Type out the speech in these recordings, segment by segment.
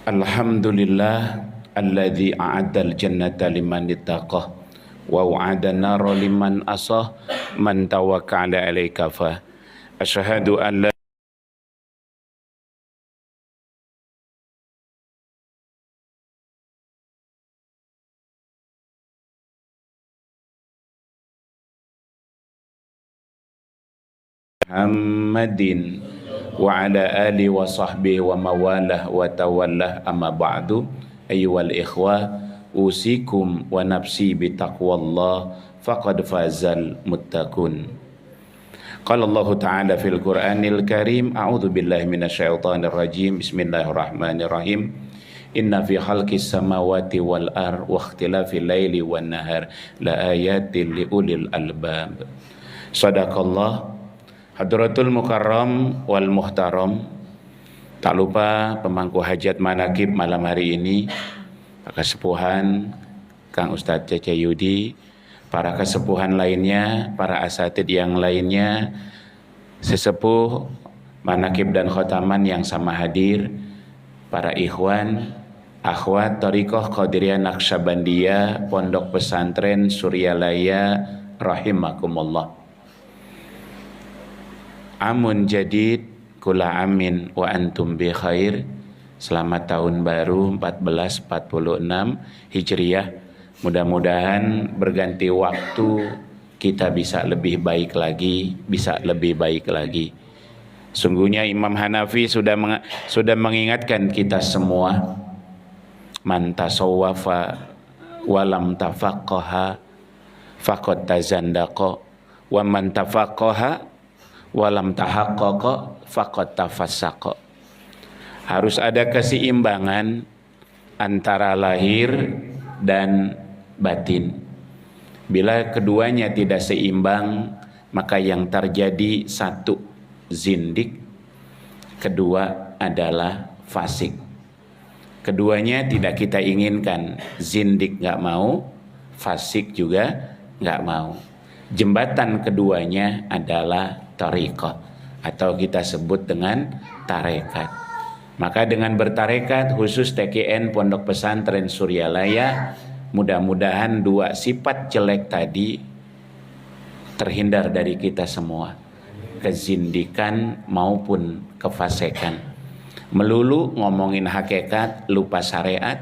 Alhamdulillah alladzi a'addal jannata liman ittaqah wa wa'ada nara liman asah man tawakkala alaika fa asyhadu an la Muhammadin wa ala ali wa sahbihi wa mawalah wa tawallah amma ba'du ayyuhal ikhwah usikum wa nafsi bitaqwallah faqad fazal muttaqun. Qala Allah Ta'ala fil Qur'anil Karim a'udzu billahi minasyaitonir rajim bismillahirrahmanirrahim inna fi khalqis samawati wal ar wa ikhtilafil laili wan nahar la ayatin li ulil albab. Sadaqallah. Hadratul Mukarram wal Muhtaram, tak lupa pemangku hajat manakib malam hari ini, Pak Kesepuhan Kang Ustadz Cece Yudi, para kesepuhan lainnya, para asatid yang lainnya, sesepuh manakib dan khotaman yang sama hadir, para ikhwan, akhwat Thariqah Qadiriyah Naqsyabandiyah Pondok Pesantren Suryalaya rahimakumullah. Amun jadid kula amin wa antum bi khair. Selamat tahun baru 1446 Hijriah. Mudah-mudahan berganti waktu kita bisa lebih baik lagi, bisa lebih baik lagi. Sungguhnya Imam Hanafi sudah mengingatkan kita semua, man tasawwafa walam tafaqqaha faqad tazandaqa wa man tafaqqaha walam tahaqqaqa faqad tafassaqa. Harus ada keseimbangan antara lahir dan batin. Bila keduanya tidak seimbang, maka yang terjadi satu zindik, kedua adalah fasik. Keduanya tidak kita inginkan. Zindik nggak mau, fasik juga nggak mau. Jembatan keduanya adalah thariqah atau kita sebut dengan tarekat. Maka dengan bertarekat khusus TKN Pondok Pesantren Suryalaya, mudah-mudahan dua sifat jelek tadi terhindar dari kita semua, kezindikan maupun kefasikan. Melulu ngomongin hakikat lupa syariat,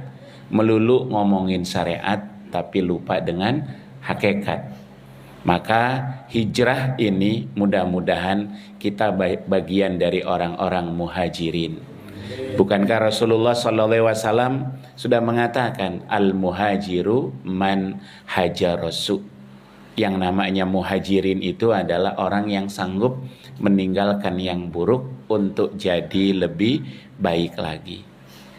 melulu ngomongin syariat tapi lupa dengan hakikat. Maka hijrah ini mudah-mudahan kita bagian dari orang-orang muhajirin. Bukankah Rasulullah SAW sudah mengatakan al-muhajiru man hajarasu. Yang namanya muhajirin itu adalah orang yang sanggup meninggalkan yang buruk untuk jadi lebih baik lagi.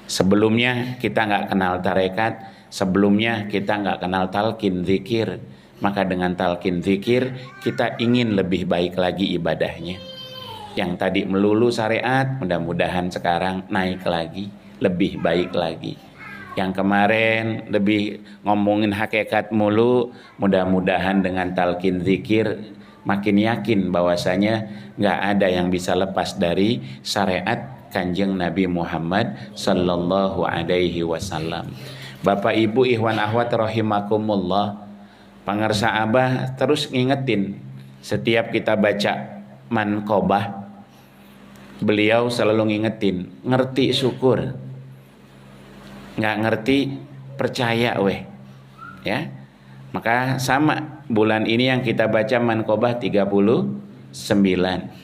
Sebelumnya kita nggak kenal tarekat, sebelumnya kita nggak kenal talqin zikir. Maka dengan talqin zikir kita ingin lebih baik lagi ibadahnya. Yang tadi melulu syariat, mudah-mudahan sekarang naik lagi, lebih baik lagi. Yang kemarin lebih ngomongin hakikat mulu, mudah-mudahan dengan talqin zikir makin yakin bahwasanya nggak ada yang bisa lepas dari syariat Kanjeng Nabi Muhammad sallallahu alaihi wasallam. Bapak Ibu ikhwan akhwat rahimakumullah, pangarsa Abah terus ngingetin setiap kita baca manqobah, beliau selalu ngingetin ngerti syukur, nggak ngerti percaya weh ya. Maka sama bulan ini yang kita baca manqobah 39,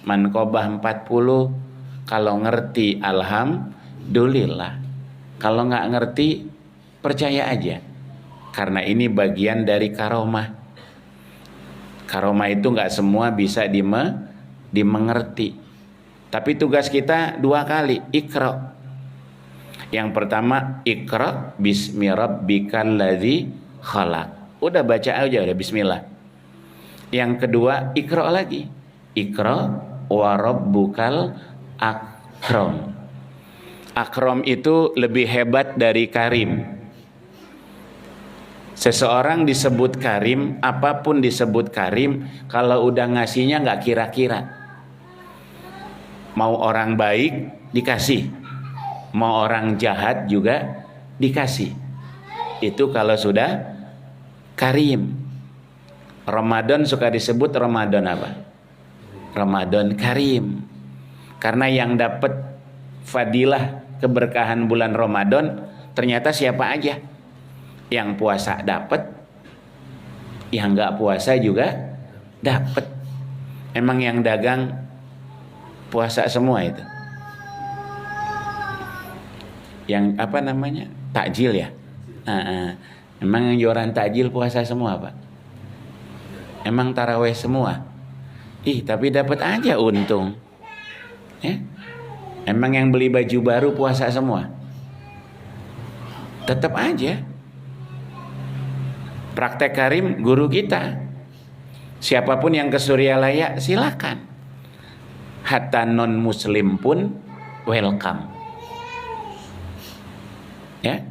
manqobah 40. Kalau ngerti alhamdulillah, kalau nggak ngerti percaya aja. Karena ini bagian dari karomah. Karomah itu nggak semua bisa dimengerti. Tapi tugas kita dua kali, iqra. Yang pertama iqra bismi rabbikal ladzi khalaq. Udah baca aja, udah bismillah. Yang kedua iqra lagi. Iqra wa rabbukal akram. Akram itu lebih hebat dari karim. Seseorang disebut karim, apapun disebut karim, kalau udah ngasihnya nggak kira-kira. Mau orang baik dikasih, mau orang jahat juga dikasih. Itu kalau sudah karim. Ramadan suka disebut Ramadan apa? Ramadan karim. Karena yang dapat fadilah keberkahan bulan Ramadan ternyata siapa aja. Yang puasa dapat, yang nggak puasa juga dapat. Emang yang dagang puasa semua itu. Yang apa namanya? Takjil ya. Emang yang jualan takjil puasa semua Pak? Emang taraweh semua? Tapi dapat aja untung. Ya? Emang yang beli baju baru puasa semua? Tetap aja. Praktek karim guru kita. Siapapun yang ke Suryalaya silakan. Hatta non muslim pun welcome. Ya.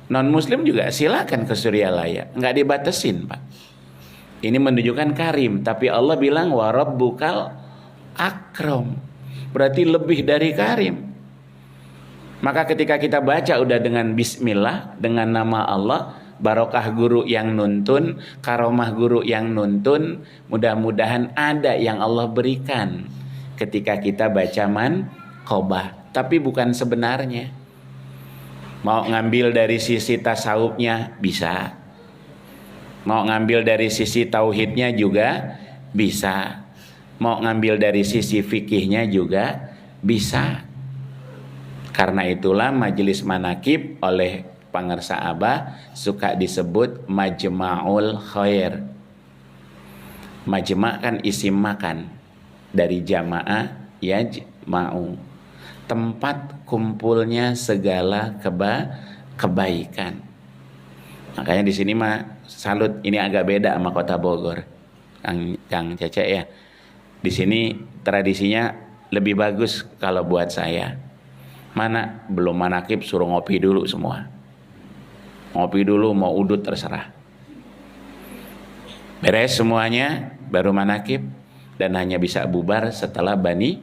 Non muslim juga silakan ke Suryalaya, nggak dibatasin Pak. Ini menunjukkan karim, tapi Allah bilang wa rabbukal akram. Berarti lebih dari karim. Maka ketika kita baca udah dengan bismillah, dengan nama Allah, barokah guru yang nuntun, karomah guru yang nuntun, mudah-mudahan ada yang Allah berikan ketika kita baca manqobah. Tapi bukan sebenarnya. Mau ngambil dari sisi tasawufnya bisa. Mau ngambil dari sisi tauhidnya juga bisa. Mau ngambil dari sisi fikihnya juga bisa. Karena itulah majelis manakib oleh pangersa Abah suka disebut majma'ul khair. Majma' kan isim makan dari jamaah yajma'u, tempat kumpulnya segala kebaikan. Makanya di sini mah salut, ini agak beda sama kota Bogor, Kang Cece ya. Di sini tradisinya lebih bagus kalau buat saya. Mana belum manakib suruh ngopi dulu semua. Ngopi dulu, mau udut terserah. Beres semuanya baru manakib, dan hanya bisa bubar setelah Bani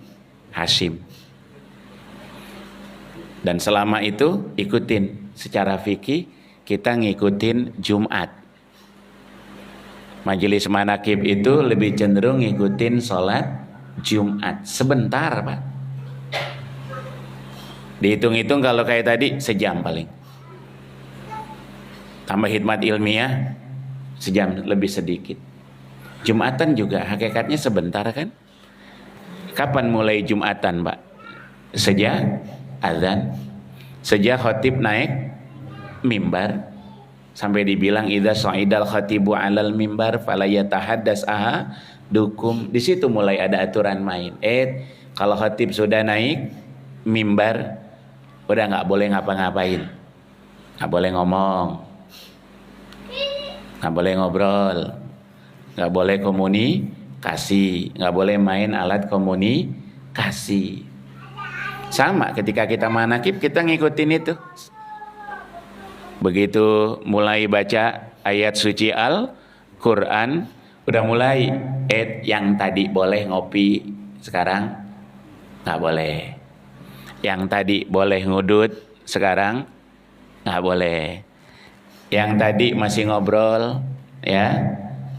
Hashim. Dan selama itu ikutin secara fikih, kita ngikutin Jumat. Majelis manakib itu lebih cenderung ngikutin sholat Jumat. Sebentar Pak. Dihitung-hitung kalau kayak tadi sejam paling. Tambah hikmat ilmiah sejam lebih sedikit. Jumatan juga hakikatnya sebentar kan? Kapan mulai Jumatan Pak? Sejak azan, sejak khatib naik mimbar, sampai dibilang idza sa'idal khatibu 'alal mimbar fala yatahaddas ahadukum. Di situ mulai ada aturan main. Kalau khatib sudah naik mimbar, udah nggak boleh ngapa-ngapain, nggak boleh ngomong, nggak boleh ngobrol, nggak boleh komunikasi, nggak boleh main alat komunikasi. Sama ketika kita manakib, kita ngikutin itu. Begitu mulai baca ayat suci Al-Quran, udah mulai yang tadi boleh ngopi, sekarang nggak boleh. Yang tadi boleh ngudut, sekarang nggak boleh. Yang tadi masih ngobrol, ya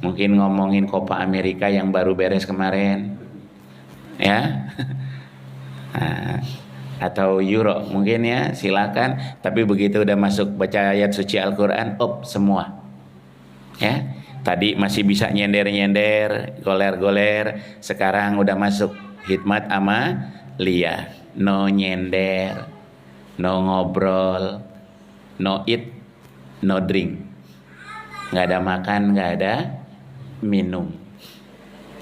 mungkin ngomongin Copa Amerika yang baru beres kemarin, ya. Atau Euro mungkin ya, silakan. Tapi begitu udah masuk baca ayat suci Al-Quran, semua, ya. Tadi masih bisa nyender-nyender, goler-goler, sekarang udah masuk hikmat amalia. No nyender, no ngobrol, no eat, no drink. Nggak ada makan, nggak ada minum.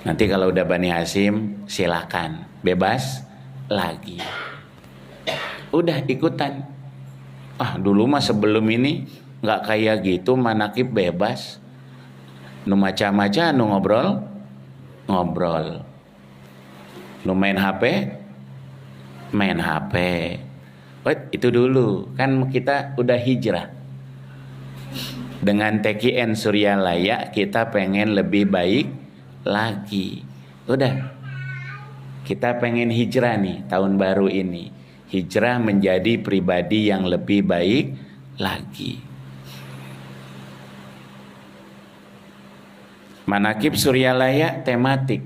Nanti kalau udah Bani Hashim, silakan bebas lagi. Udah ikutan. Dulu mah sebelum ini nggak kayak gitu, manakib bebas. Nu maca-maca, nu ngobrol. Nu main HP, main HP. Itu dulu kan kita udah hijrah. Dengan TKN Suryalaya kita pengen lebih baik lagi. Udah, kita pengen hijrah nih tahun baru ini. hijrah menjadi pribadi yang lebih baik lagi. Manakib Suryalaya tematik.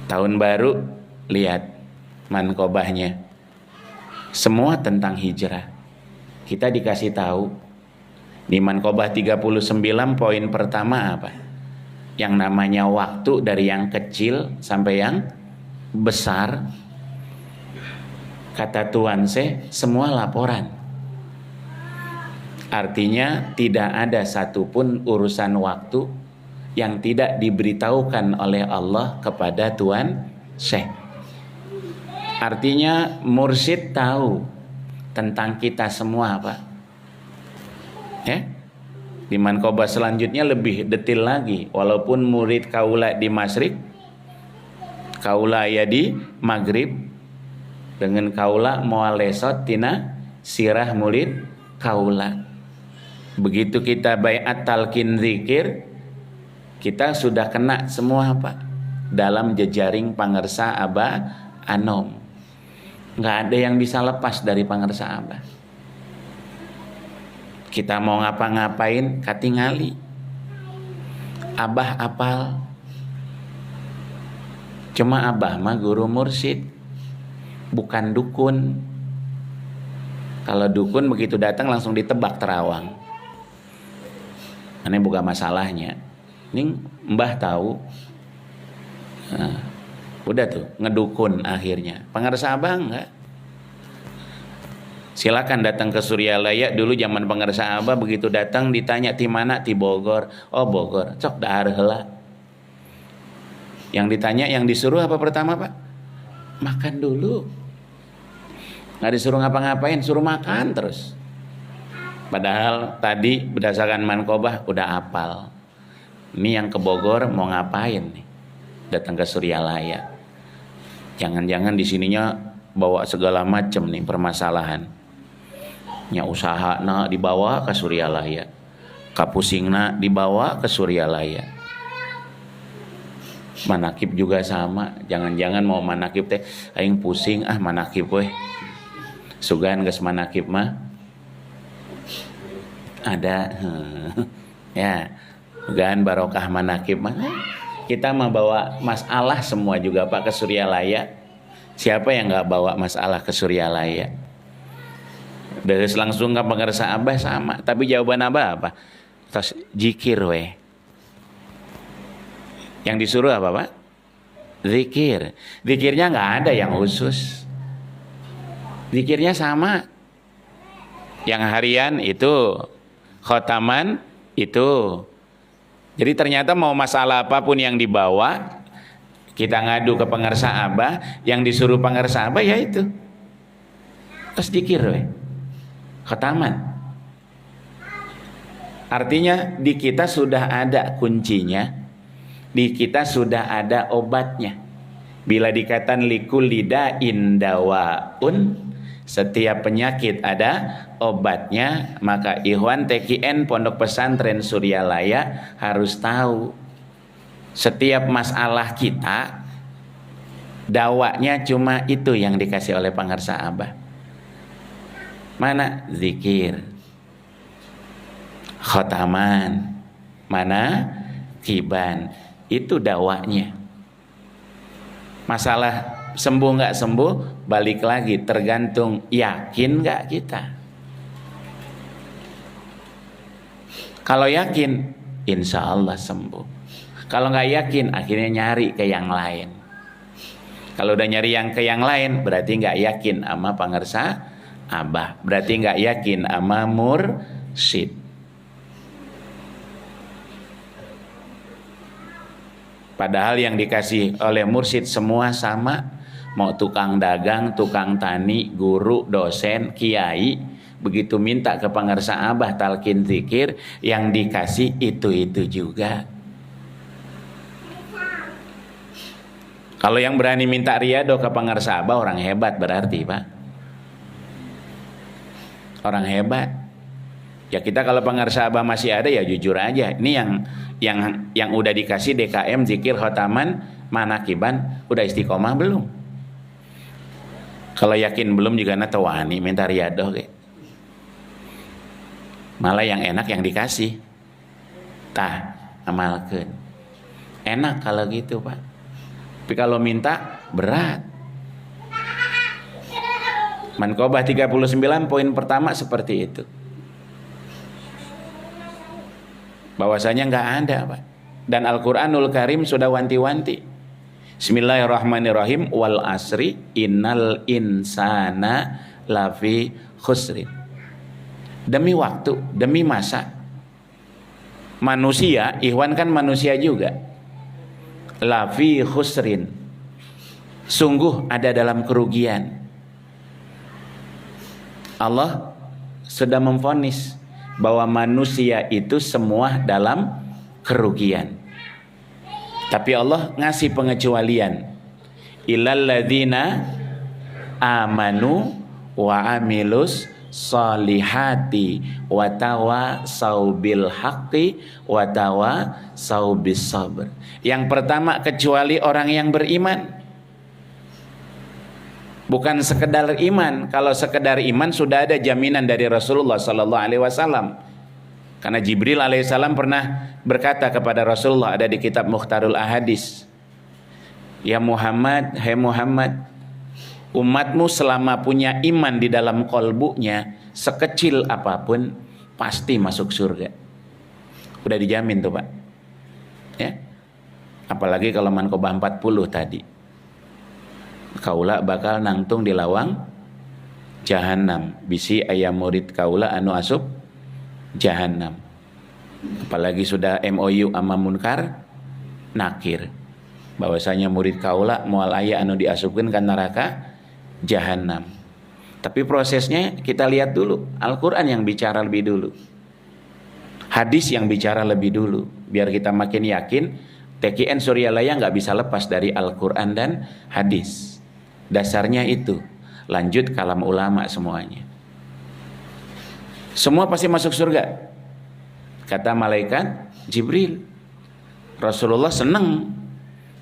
Tahun baru lihat mankobahnya. Semua tentang hijrah. Kita dikasih tahu di mankobah 39 poin pertama apa? Yang namanya waktu dari yang kecil sampai yang besar. Kata Tuan semua laporan. Artinya tidak ada satupun urusan waktu yang tidak diberitahukan oleh Allah kepada Tuan Syekh. Artinya mursyid tahu tentang kita semua, Pak. Ya? Di mankobah selanjutnya lebih detail lagi. Walaupun murid kaula di Masyrik, kaula ya di Maghrib, dengan kaula moal lesot tina sirah murid kaula. Begitu kita baiat talqin zikir, kita sudah kena semua, Pak, dalam jejaring pangersa Abah Anom. Nggak ada yang bisa lepas dari pangersa Abah. Kita mau ngapa-ngapain katingali, Abah apal. Cuma Abah mah guru mursyid, bukan dukun. Kalau dukun begitu datang langsung ditebak terawang. Ini bukan masalahnya. Ini Mbah tahu. Nah, udah tuh ngedukun akhirnya. Pangersa Abah enggak. Silakan datang ke Suryalaya. Dulu zaman pangersa Abah begitu datang ditanya ti mana, ti Bogor. Oh Bogor, cok dahar heula. Yang ditanya, yang disuruh apa pertama, Pak? Makan dulu. Nggak disuruh ngapa-ngapain, suruh makan terus. Padahal tadi berdasarkan mankobah udah apal. Ini yang ke Bogor mau ngapain nih? Datang ke Suryalaya. Jangan-jangan di sininya bawa segala macam nih permasalahan. Nya usaha na dibawa ke Suryalaya. Kapusingna dibawa ke Suryalaya. Manakib juga sama. Jangan-jangan mau manakib teh aing pusing manakib weh. Sugan geus manakib mah ada ya gan barokah manakib mah. Kita membawa masalah semua juga, Pak, ke Suryalaya. Siapa yang nggak bawa masalah ke Suryalaya? Dari langsung ke pangersa Abah sama, tapi jawaban Abah apa? Terus zikir weh. Yang disuruh apa, Pak? Zikir. Zikirnya nggak ada yang khusus. Zikirnya sama. Yang harian itu, khotaman itu. Jadi ternyata mau masalah apapun yang dibawa, kita ngadu ke pangersa Abah, yang disuruh pangersa Abah ya itu. Terus zikir weh. Khotaman. Artinya di kita sudah ada kuncinya, di kita sudah ada obatnya. Bila dikatakan likulli da'in dawaun, setiap penyakit ada obatnya, maka ikhwan TKN Pondok Pesantren Suryalaya harus tahu setiap masalah kita dawanya cuma itu yang dikasih oleh pangersa Abah. Mana zikir, khotaman, mana kiban, itu dawanya. Masalah sembuh nggak sembuh, balik lagi tergantung yakin nggak kita. Kalau yakin, insya Allah sembuh. Kalau nggak yakin, akhirnya nyari ke yang lain. Kalau udah nyari yang ke yang lain, berarti nggak yakin sama pangersa Abah, berarti nggak yakin sama mursyid. Padahal yang dikasih oleh mursyid semua sama. Mau tukang dagang, tukang tani, guru, dosen, kiai, begitu minta ke pangersa Abah talqin zikir, yang dikasih itu juga. Kalau yang berani minta riado ke pangersa Abah orang hebat berarti, Pak. Orang hebat. Ya kita kalau pangersa Abah masih ada ya jujur aja. Ini yang udah dikasih DKM zikir khotaman manakiban udah istiqomah belum? Kalau yakin belum juga na tawani minta riadoh ke. Malah yang enak yang dikasih. Tah, amalkeun. Enak kalau gitu, Pak. Tapi kalau minta berat. Manqobah 39 poin pertama seperti itu. Bahwasanya enggak ada, Pak. Dan Al-Qur'anul Karim sudah wanti-wanti. Bismillahirrahmanirrahim, wal asri innal insana lafi khusrin. Demi waktu, demi masa. Manusia, Ikhwan kan manusia juga. Lafi khusrin. Sungguh ada dalam kerugian. Allah sudah memvonis bahwa manusia itu semua dalam kerugian. Tapi Allah ngasih pengecualian. Illal ladzina amanu wa amilus salihati wa tawasau bil haqqi wa tawasau bis sabr. Yang pertama, kecuali orang yang beriman. Bukan sekedar iman. Kalau sekedar iman sudah ada jaminan dari Rasulullah sallallahu alaihi wasallam. Karena Jibril alaihissalam pernah berkata kepada Rasulullah, ada di kitab Mukhtarul Ahadis, ya Muhammad, hai Muhammad, umatmu selama punya iman di dalam kolbunya, sekecil apapun pasti masuk surga. Udah dijamin tuh, Pak. Ya. Apalagi kalau Manqobah 40 tadi. Kaula bakal nangtung di lawang jahanam. Bisi ayam murid kaula anu asup jahanam. Apalagi sudah MOU sama Munkar Nakir, bahwasanya murid kaula moal aya anu diasupkeun ka neraka jahanam. Tapi prosesnya kita lihat dulu, Al-Qur'an yang bicara lebih dulu, hadis yang bicara lebih dulu, biar kita makin yakin TKN Suryalaya nggak bisa lepas dari Al-Qur'an dan hadis. Dasarnya itu. Lanjut kalam ulama semuanya. Semua pasti masuk surga. Kata malaikat Jibril. Rasulullah senang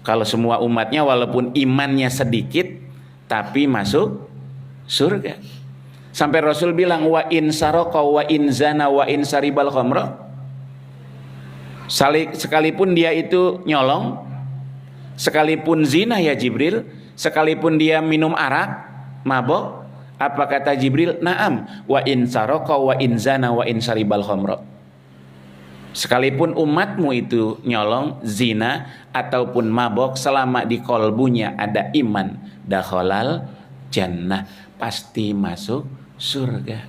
kalau semua umatnya walaupun imannya sedikit tapi masuk surga. Sampai Rasul bilang, wa in saraka wa in zana wa in saribal khamra. Sekalipun dia itu nyolong, sekalipun zina ya Jibril, sekalipun dia minum arak, mabok, apa kata Jibril? Naam, wa in saraka wa in zana wa in saribal khamra. Sekalipun umatmu itu nyolong, zina ataupun mabok, selama di kolbunya ada iman, dakhalal jannah, pasti masuk surga.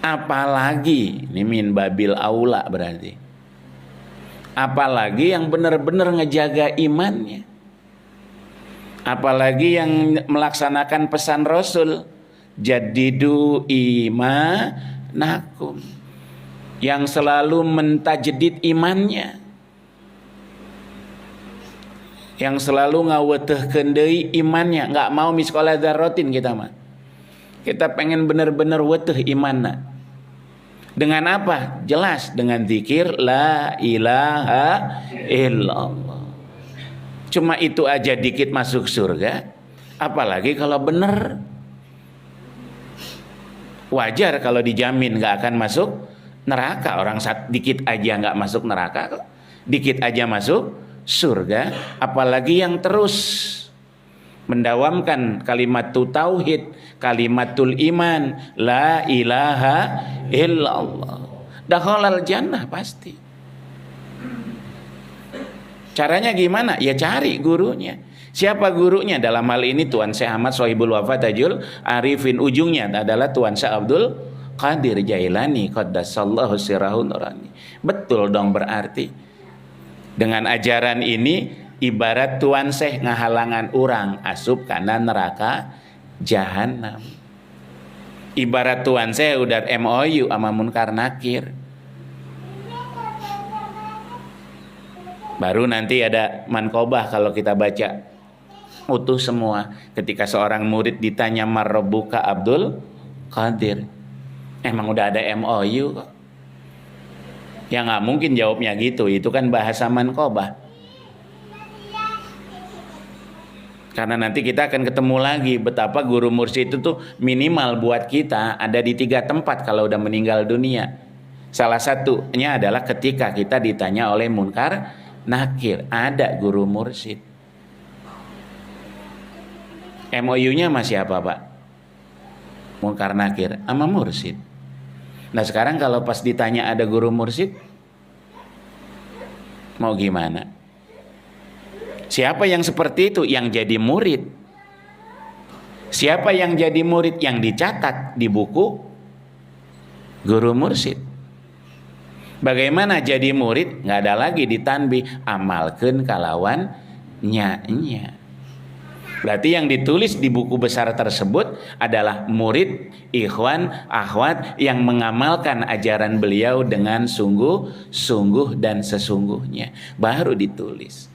Apalagi ini min babil aula berarti. Apalagi yang benar-benar ngejaga imannya. Apalagi yang melaksanakan pesan Rasul, jadidu imanakum, yang selalu mentajdid imannya, yang selalu ngawetehkeun deui imannya, nggak mau miskola dzarratin kita mah. Kita pengen benar-benar weteh imanna. Dengan apa? Jelas dengan zikir la ilaha illallah. Cuma itu aja dikit masuk surga, apalagi kalau benar. Wajar kalau dijamin nggak akan masuk neraka. Orang dikit aja nggak masuk neraka kok, dikit aja masuk surga, apalagi yang terus mendawamkan kalimatul tauhid, kalimatul iman, la ilaha illallah, dakhalal jannah pasti. Caranya gimana? Ya cari gurunya. Siapa gurunya? Dalam hal ini Tuan Syekh Ahmad Sohibul Wafa Tajul Arifin, ujungnya adalah Tuan Syekh Abdul Qadir Jailani qaddasallahu sirrahu nurani. Betul dong, berarti dengan ajaran ini ibarat Tuan Syekh ngahalangan orang asup kana neraka jahanam. Ibarat Tuan Syekh udah MOU sama Munkar Nakir. Baru nanti ada Manqobah kalau kita baca utuh semua. Ketika seorang murid ditanya marrobuka Abdul Qadir, emang udah ada MOU kok. Ya nggak mungkin jawabnya gitu. Itu kan bahasa Manqobah. Karena nanti kita akan ketemu lagi betapa guru mursyid itu tuh minimal buat kita ada di 3 tempat kalau udah meninggal dunia. Salah satunya adalah ketika kita ditanya oleh munkar nakir, ada guru mursyid. MOU-nya masih apa, Pak? Munkar nakir sama mursyid. Nah sekarang kalau pas ditanya ada guru mursyid, mau gimana? Siapa yang seperti itu? Yang jadi murid. Siapa yang jadi murid? Yang dicatat di buku guru mursyid. Bagaimana jadi murid? Nggak ada lagi ditanbih, amalkeun kalawan nya. Berarti yang ditulis di buku besar tersebut adalah murid, ikhwan, akhwat yang mengamalkan ajaran beliau dengan sungguh-sungguh dan sesungguhnya. Baru ditulis.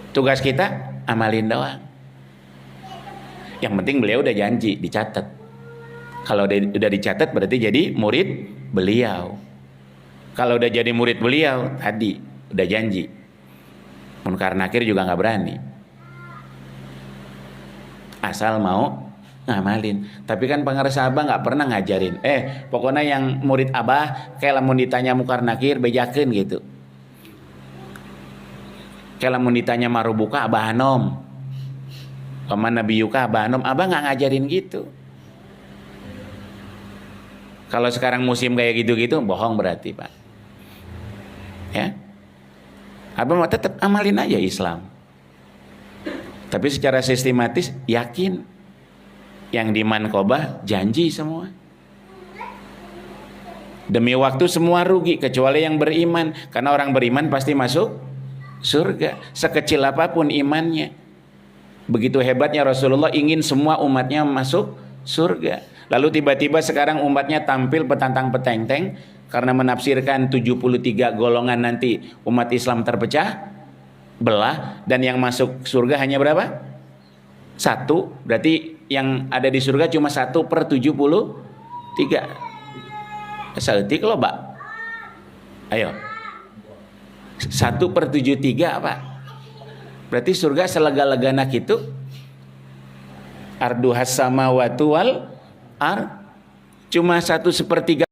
Tugas kita amalin doang. Yang penting beliau udah janji, dicatat. Kalau udah dicatat berarti jadi murid beliau. Kalau udah jadi murid beliau, tadi udah janji. Munkar nakir juga nggak berani. Asal mau ngamalin. Tapi kan pengarsa abah nggak pernah ngajarin. Pokoknya yang murid abah kayak lamun ditanya munkar nakir bejakeun gitu. Kayak lamun ditanya marubuka abah hanom, paman nabi yuka abah hanom, abah nggak ngajarin gitu. Kalau sekarang musim kayak gitu-gitu bohong berarti, Pak. Ya, abah mau tetap amalin aja Islam. Tapi secara sistematis yakin yang di manqobah janji semua. Demi waktu semua rugi kecuali yang beriman, karena orang beriman pasti masuk surga sekecil apapun imannya. Begitu hebatnya Rasulullah ingin semua umatnya masuk surga. Lalu tiba-tiba sekarang umatnya tampil petantang petenteng karena menafsirkan 73 golongan nanti umat Islam terpecah belah, dan yang masuk surga hanya berapa? 1. Berarti yang ada di surga cuma 1/73. Saeutik loh, Pak. Ayo. 1/73 apa? Berarti surga selega-legana gitu. Arduhas samawati wal ar, cuma 1/3